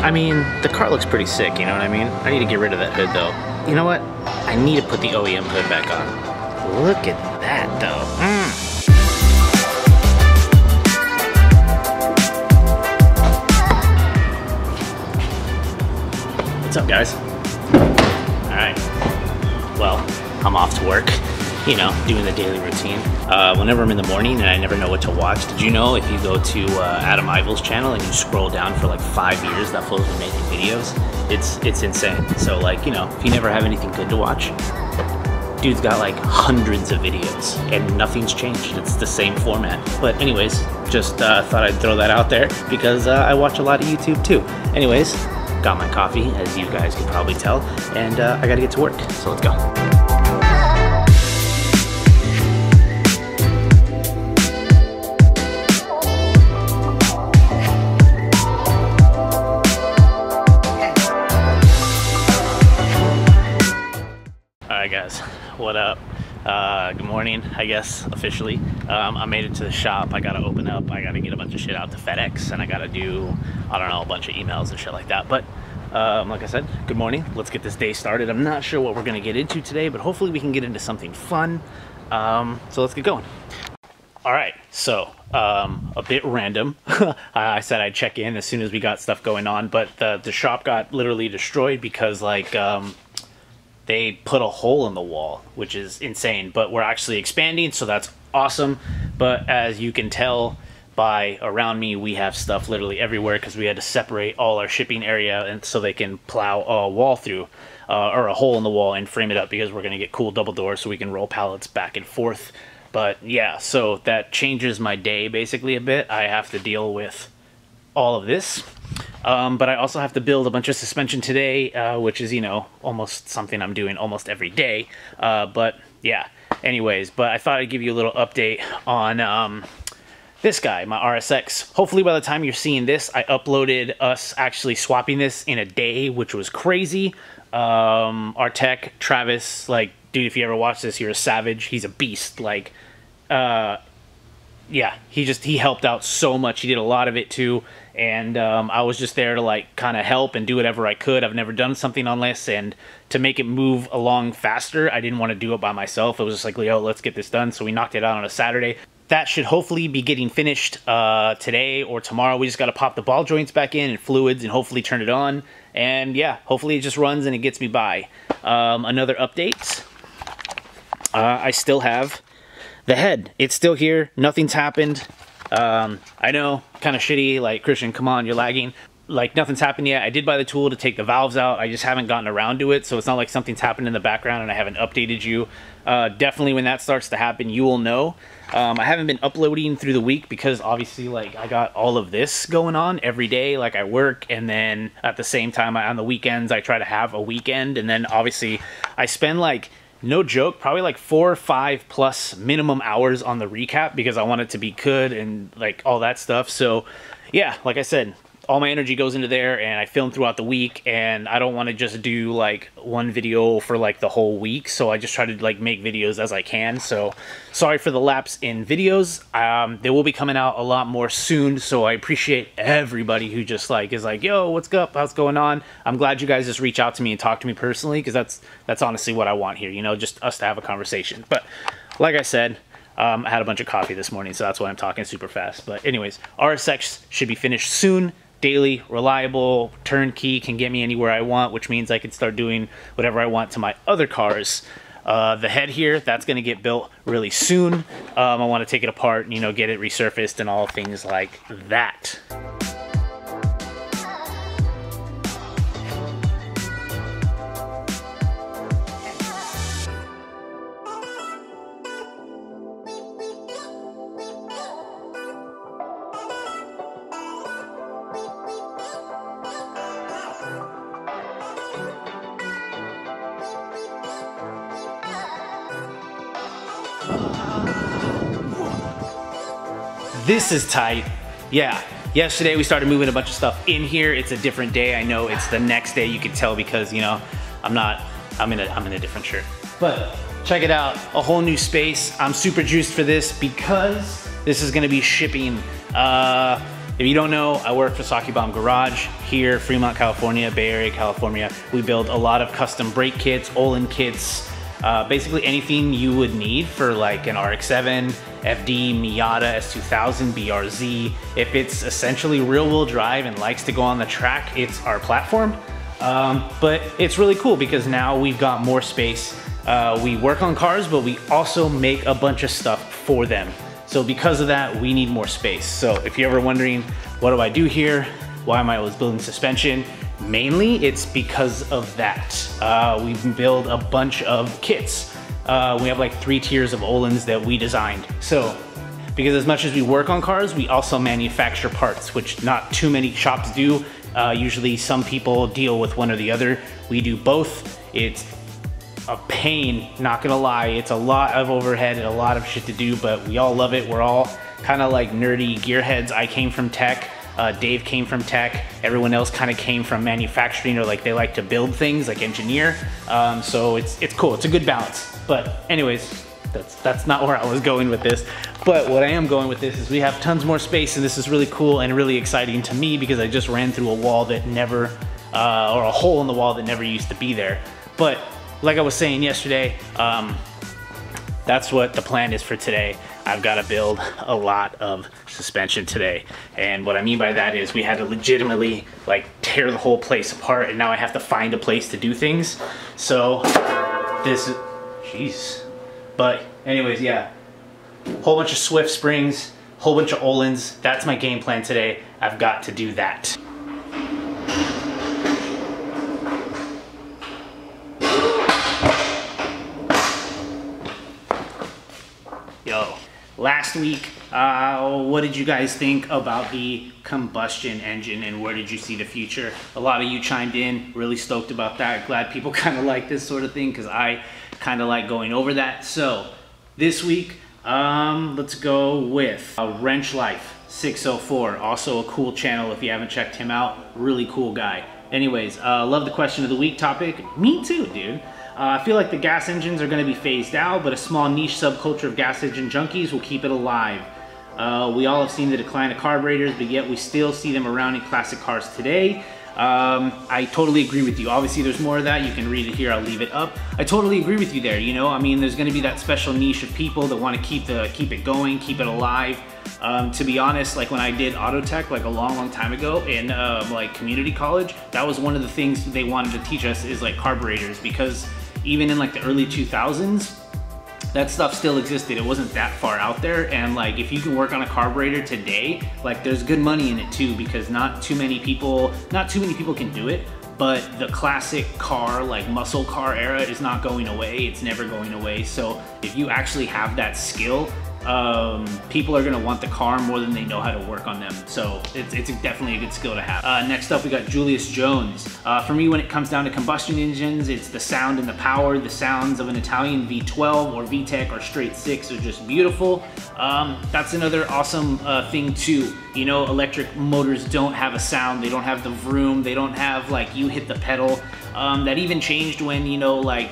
I mean, the car looks pretty sick, you know what I mean? I need to get rid of that hood though. You know what? I need to put the OEM hood back on. Look at that though. What's up, guys? All right. Well, I'm off to work. You know, doing the daily routine. Whenever I'm in the morning and I never know what to watch, did you know if you go to Adam Ivel's channel and you scroll down for like 5 years, that fool's been making videos? It's insane. So like, you know, if you never have anything good to watch, dude's got like hundreds of videos and nothing's changed. It's the same format. But anyways, just thought I'd throw that out there because I watch a lot of YouTube too. Anyways, got my coffee, as you guys can probably tell, and I gotta get to work, so let's go. Alright guys, what up? Good morning, I guess, officially. I made it to the shop. I gotta open up, I gotta get a bunch of shit out to FedEx, and I gotta do, I don't know, a bunch of emails and shit like that. But like I said, good morning. Let's get this day started. I'm not sure what we're gonna get into today, but hopefully we can get into something fun. So let's get going. Alright, so a bit random. I said I'd check in as soon as we got stuff going on, but the shop got literally destroyed because like they put a hole in the wall, which is insane, but we're actually expanding, so that's awesome. But as you can tell by around me, we have stuff literally everywhere because we had to separate all our shipping area and so they can plow a wall through or a hole in the wall and frame it up, because we're going to get cool double doors so we can roll pallets back and forth. But yeah, so that changes my day basically a bit. I have to deal with all of this. But I also have to build a bunch of suspension today, which is, you know, almost something I'm doing almost every day. But yeah, anyways, but I thought I'd give you a little update on this guy, my RSX. Hopefully by the time you're seeing this, I uploaded us actually swapping this in a day, which was crazy. Our tech, Travis, like, dude, if you ever watch this, you're a savage. He's a beast. Like, yeah, he helped out so much. He did a lot of it too. And I was just there to like kind of help and do whatever I could. I've never done something on this, and to make it move along faster, I didn't want to do it by myself. It was just like, yo, let's get this done. So we knocked it out on a Saturday. That should hopefully be getting finished today or tomorrow. We just got to pop the ball joints back in and fluids and hopefully turn it on. And yeah, hopefully it just runs and it gets me by. Another update. I still have the head. It's still here. Nothing's happened. I know, kind of shitty, like, Christian, come on, you're lagging. Like, nothing's happened yet. I did buy the tool to take the valves out. I just haven't gotten around to it, so it's not like something's happened in the background and I haven't updated you. Definitely when that starts to happen, you will know. I haven't been uploading through the week because obviously, like, I got all of this going on every day. Like, I work, and then at the same time, on the weekends, I try to have a weekend, and then obviously I spend, like, no joke, probably like 4 or 5 plus minimum hours on the recap because I want it to be good and like all that stuff. So yeah, like I said, all my energy goes into there, and I film throughout the week, and I don't want to just do like one video for like the whole week. So I just try to like make videos as I can. So sorry for the lapse in videos. They will be coming out a lot more soon. So I appreciate everybody who just like is like, yo, what's up? How's going on? I'm glad you guys just reach out to me and talk to me personally, because that's honestly what I want here. You know, just us to have a conversation. But like I said, I had a bunch of coffee this morning, so that's why I'm talking super fast. But anyways, RSX should be finished soon. Daily, reliable, turnkey, can get me anywhere I want, which means I can start doing whatever I want to my other cars. The head here, that's going to get built really soon. I want to take it apart and, you know, get it resurfaced and all things like that. This is tight. Yeah, yesterday we started moving a bunch of stuff in here. It's a different day. I know it's the next day. You can tell because, you know, I'm in a different shirt. But check it out, a whole new space. I'm super juiced for this because this is gonna be shipping If you don't know, I work for Saki Bomb Garage here, Fremont, California, Bay Area, California. We build a lot of custom brake kits, Olin kits, basically anything you would need for like an RX-7, FD, Miata, S2000, BRZ. If it's essentially rear-wheel drive and likes to go on the track, it's our platform. But it's really cool because now we've got more space. We work on cars, but we also make a bunch of stuff for them. So because of that, we need more space. So if you're ever wondering, what do I do here? Why am I always building suspension? Mainly, it's because of that. We build a bunch of kits. We have like 3 tiers of Olins that we designed. So, because as much as we work on cars, we also manufacture parts, which not too many shops do. Usually some people deal with one or the other. We do both. It's a pain, not gonna lie. It's a lot of overhead and a lot of shit to do, but we all love it. We're all kind of like nerdy gearheads. I came from tech. Dave came from tech. Everyone else kind of came from manufacturing, or like they like to build things, like engineer. So it's cool. It's a good balance. But anyways, that's not where I was going with this. But what I am going with this is we have tons more space, and this is really cool and really exciting to me because I just ran through a wall that never, or a hole in the wall that never used to be there. But like I was saying yesterday, that's what the plan is for today. I've got to build a lot of suspension today. And what I mean by that is we had to legitimately like tear the whole place apart, and now I have to find a place to do things. So this is, jeez. But anyways, yeah, whole bunch of Swift springs, whole bunch of Olins. That's my game plan today. I've got to do that. Yo, last week, what did you guys think about the combustion engine and where did you see the future? A lot of you chimed in, really stoked about that. Glad people kind of like this sort of thing because I kind of like going over that. So this week, let's go with Wrench Life 604. Also a cool channel if you haven't checked him out. Really cool guy. Anyways, love the question of the week topic. Me too, dude. I feel like the gas engines are going to be phased out, but a small niche subculture of gas engine junkies will keep it alive. We all have seen the decline of carburetors, but yet we still see them around in classic cars today. I totally agree with you. Obviously, there's more of that. You can read it here. I'll leave it up. I totally agree with you there. You know, I mean, there's going to be that special niche of people that want to keep it going, keep it alive. To be honest, like when I did auto tech like a long time ago in like community college, that was one of the things they wanted to teach us is like carburetors, because even in like the early 2000s, that stuff still existed. It wasn't that far out there, and like if you can work on a carburetor today, like there's good money in it too, because not too many people can do it. But the classic car, like muscle car era, is not going away. It's never going away. So if you actually have that skill, people are gonna want the car more than they know how to work on them. So it's definitely a good skill to have. Next up, we got Julius Jones. For me, when it comes down to combustion engines, it's the sound and the power. The sounds of an Italian V12 or VTEC or straight 6 are just beautiful. That's another awesome thing too. You know, electric motors don't have a sound. They don't have the vroom. They don't have like you hit the pedal. That even changed when, you know, like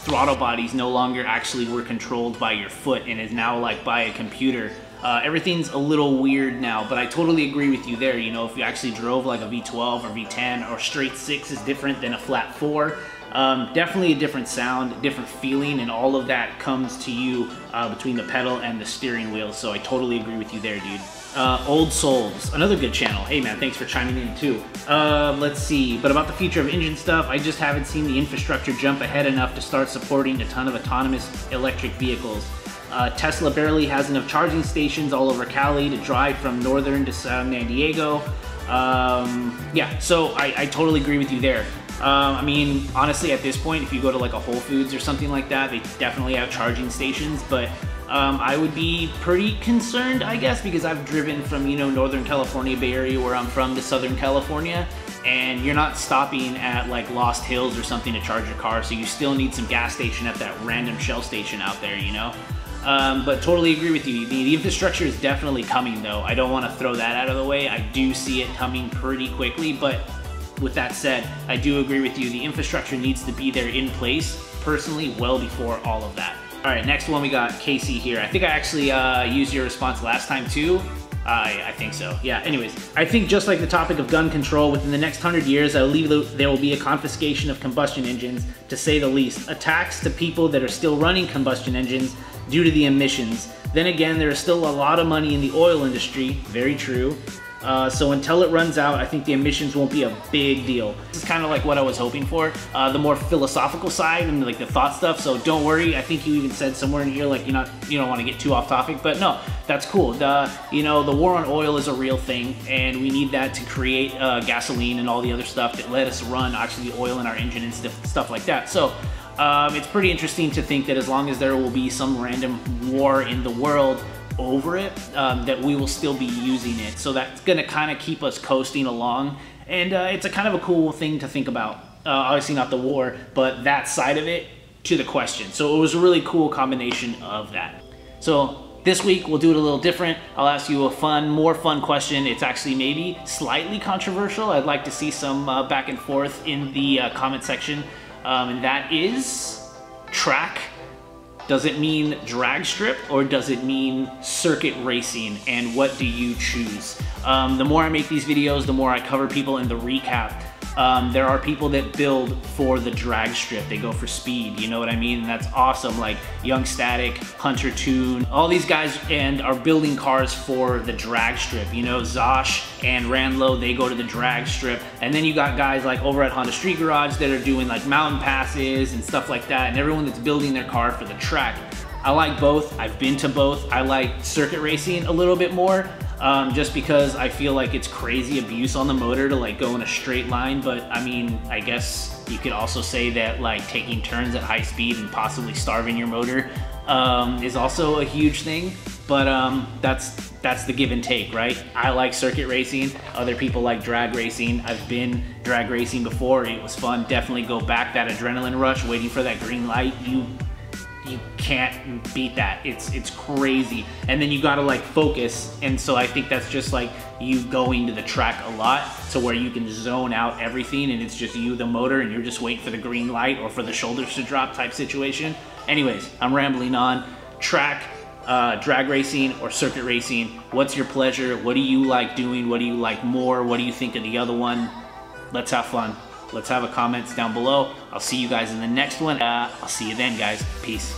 throttle bodies no longer actually were controlled by your foot and is now like by a computer. Everything's a little weird now, but I totally agree with you there. You know, if you actually drove like a V12 or V10 or straight 6 is different than a flat 4. Definitely a different sound, different feeling, and all of that comes to you between the pedal and the steering wheel. So I totally agree with you there, dude. Old Souls, another good channel. Hey man, thanks for chiming in too. Let's see, but about the future of engine stuff, I just haven't seen the infrastructure jump ahead enough to start supporting a ton of autonomous electric vehicles. Tesla barely has enough charging stations all over Cali to drive from northern to San Diego. Yeah, so I totally agree with you there. I mean, honestly, at this point, if you go to like a Whole Foods or something like that, they definitely have charging stations, but I would be pretty concerned, I guess, because I've driven from, you know, Northern California, Bay Area, where I'm from, to Southern California, and you're not stopping at like Lost Hills or something to charge your car, so you still need some gas station at that random Shell station out there, you know? But totally agree with you. The infrastructure is definitely coming, though. I don't want to throw that out of the way. I do see it coming pretty quickly, but with that said, I do agree with you. The infrastructure needs to be there in place, personally, well before all of that. All right, next one we got Casey here. I think I actually used your response last time too. I think so. Yeah, anyways. I think just like the topic of gun control, within the next 100 years, I believe there will be a confiscation of combustion engines, to say the least. A tax to people that are still running combustion engines due to the emissions. Then again, there is still a lot of money in the oil industry. Very true. So until it runs out, I think the emissions won't be a big deal. This is kind of like what I was hoping for, the more philosophical side and like the thought stuff. So don't worry. I think you even said somewhere in here like you don't want to get too off topic, but no, that's cool. You know, the war on oil is a real thing, and we need that to create gasoline and all the other stuff that let us run actually the oil in our engine and stuff like that. So it's pretty interesting to think that as long as there will be some random war in the world over it, that we will still be using it. So that's gonna kind of keep us coasting along, and it's a kind of a cool thing to think about. Obviously not the war, but that side of it to the question. So it was a really cool combination of that. So this week we'll do it a little different. I'll ask you a more fun question. It's actually maybe slightly controversial. I'd like to see some back and forth in the comment section, and that is track. Does it mean drag strip or does it mean circuit racing, and what do you choose? The more I make these videos, the more I cover people in the recap. There are people that build for the drag strip. They go for speed, you know what I mean? And that's awesome, like Young Static, Hunter Tune, all these guys and are building cars for the drag strip. You know, Zosh and Randlow, they go to the drag strip. And then you got guys like over at Honda Street Garage that are doing like mountain passes and stuff like that, and everyone that's building their car for the track. I like both. I've been to both. I like circuit racing a little bit more. Just because I feel like it's crazy abuse on the motor to like go in a straight line. But I mean, I guess you could also say that like taking turns at high speed and possibly starving your motor is also a huge thing. But that's the give and take, right? I like circuit racing. Other people like drag racing. I've been drag racing before. It was fun. Definitely go back. That adrenaline rush, waiting for that green light. You can't beat that. It's crazy. And then you gotta like focus. And so I think that's just like you going to the track a lot, to where you can zone out everything and it's just you, the motor, and you're just waiting for the green light or for the shoulders to drop type situation. Anyways, I'm rambling on. Track, drag racing or circuit racing, what's your pleasure? What do you like doing? What do you like more? What do you think of the other one? Let's have fun. Let's have a comments down below. I'll see you guys in the next one. I'll see you then, guys. Peace.